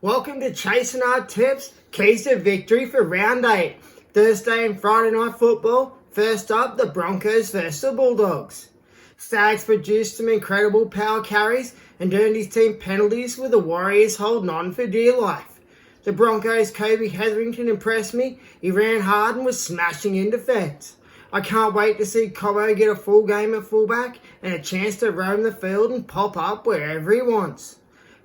Welcome to Chasing Our Tips, keys to victory for round 8. Thursday and Friday night football. First up, the Broncos versus the Bulldogs. Stags produced some incredible power carries and earned his team penalties with the Warriors holding on for dear life. The Broncos' Kobe Hetherington impressed me. He ran hard and was smashing in defence. I can't wait to see Cobbo get a full game at fullback and a chance to roam the field and pop up wherever he wants.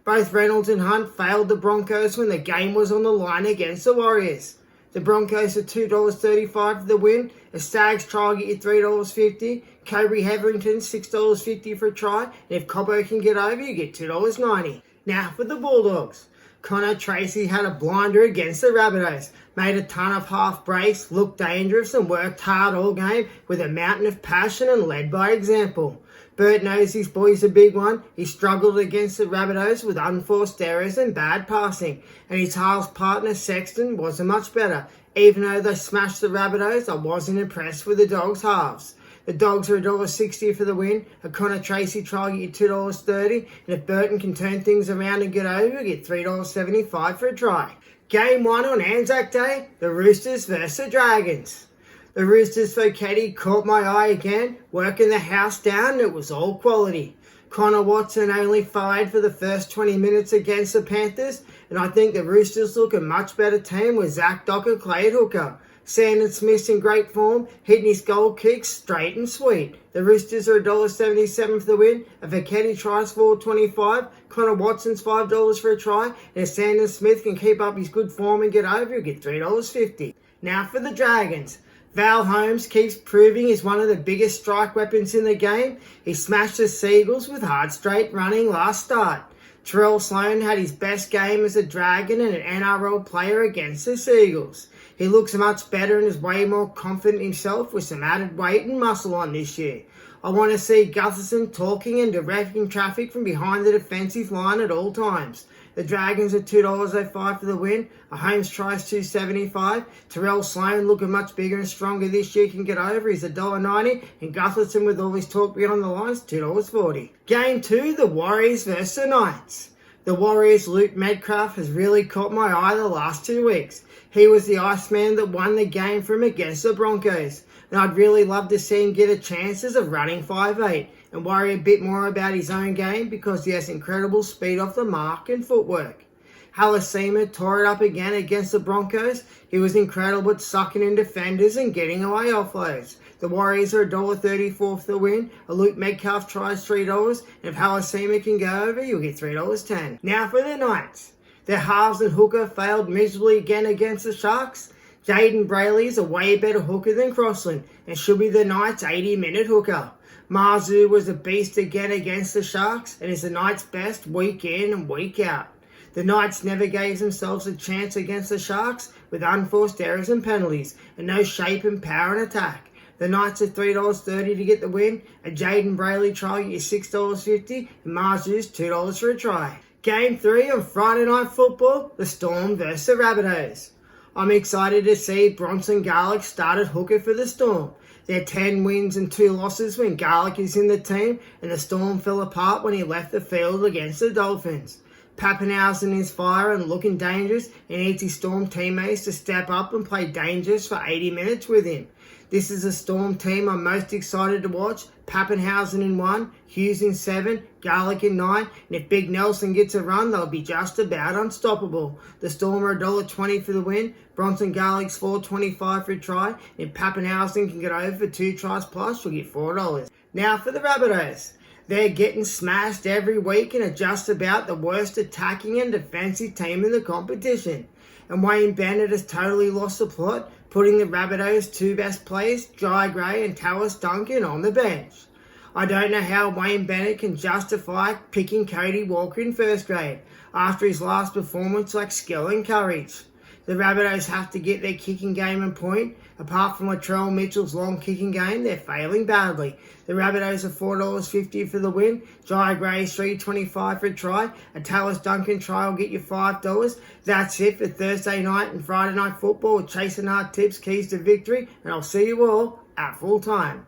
Both Reynolds and Hunt failed the Broncos when the game was on the line against the Warriors. The Broncos are $2.35 for the win. A Stags try will get you $3.50. Kobe Hetherington $6.50 for a try. And if Cobbo can get over, you get $2.90. Now for the Bulldogs. Connor Tracy had a blinder against the Rabbitohs, made a ton of half breaks, looked dangerous and worked hard all game with a mountain of passion and led by example. Bert knows his boy's a big one. He struggled against the Rabbitohs with unforced errors and bad passing, and his halves partner Sexton wasn't much better. Even though they smashed the Rabbitohs, I wasn't impressed with the Dogs' halves. The Dogs are $1.60 for the win. A Connor Tracy try will get you $2.30. And if Burton can turn things around and get over, you get $3.75 for a try. Game 1 on ANZAC Day, the Roosters versus the Dragons. The Roosters Focchetti caught my eye again, working the house down, and it was all quality. Connor Watson only fired for the first 20 minutes against the Panthers, and I think the Roosters look a much better team with Zach Docker play at hooker. Sandon Smith's in great form, hitting his goal kicks straight and sweet. The Roosters are $1.77 for the win. A Focchetti tries $4.25. Connor Watson's $5 for a try. And if Sandon Smith can keep up his good form and get over, he'll get $3.50. Now for the Dragons. Val Holmes keeps proving he's one of the biggest strike weapons in the game. He smashed the Seagulls with hard straight running last start. Terrell Sloan had his best game as a Dragon and an NRL player against the Seagulls. He looks much better and is way more confident himself with some added weight and muscle on this year. I want to see Gutherson talking and directing traffic from behind the defensive line at all times. The Dragons are $2.05 for the win. A Holmes tries $2.75. Terrell Sloan, looking much bigger and stronger this year, can get over. He's $1.90. And Gutherson, with all his talk beyond the lines, $2.40. Game 2, the Warriors versus the Knights. The Warriors' Luke Medcraft has really caught my eye the last 2 weeks. He was the Iceman that won the game for him against the Broncos. And I'd really love to see him get a chance as a running 5'8" and worry a bit more about his own game because he has incredible speed off the mark and footwork. Halasima tore it up again against the Broncos. He was incredible at sucking in defenders and getting away offloads. The Warriors are $1.34 for the win. A Luke Metcalf tries $3, and if Halasima can go over, you'll get $3.10. Now for the Knights. Their halves and hooker failed miserably again against the Sharks. Jaden Brayley is a way better hooker than Crossland and should be the Knights' 80-minute hooker. Marzu was a beast again against the Sharks and is the Knights' best week in and week out. The Knights never gave themselves a chance against the Sharks with unforced errors and penalties and no shape and power in attack. The Knights are $3.30 to get the win. A Jaden Brayley try get you $6.50 and Marzu's $2 for a try. Game 3 on Friday Night Football, the Storm versus the Rabbitohs. I'm excited to see Bronson Garlick start at hooker for the Storm. They're 10 wins and 2 losses when Garlick is in the team, and the Storm fell apart when he left the field against the Dolphins. Pappenhausen is fire and looking dangerous and needs his Storm teammates to step up and play dangerous for 80 minutes with him. This is a Storm team I'm most excited to watch. Pappenhausen in 1, Hughes in 7, Garlick in 9, and if Big Nelson gets a run, they'll be just about unstoppable. The Storm are $1.20 for the win. Bronson Garlick's $4.25 for a try, and if Pappenhausen can get over for 2 tries plus, you'll get $4. Now for the Rabbitohs. They're getting smashed every week and are just about the worst attacking and defensive team in the competition. And Wayne Bennett has totally lost the plot, putting the Rabbitohs' 2 best players, Jai Gray and Tallis Duncan, on the bench. I don't know how Wayne Bennett can justify picking Cody Walker in first grade after his last performance like skill and courage. The Rabbitohs have to get their kicking game on point. Apart from Latrell Mitchell's long kicking game, they're failing badly. The Rabbitohs are $4.50 for the win. Jai Gray's $3.25 for a try. A Tallis Duncan try will get you $5. That's it for Thursday night and Friday night football with Chasing Hard Tips, keys to victory. And I'll see you all at full time.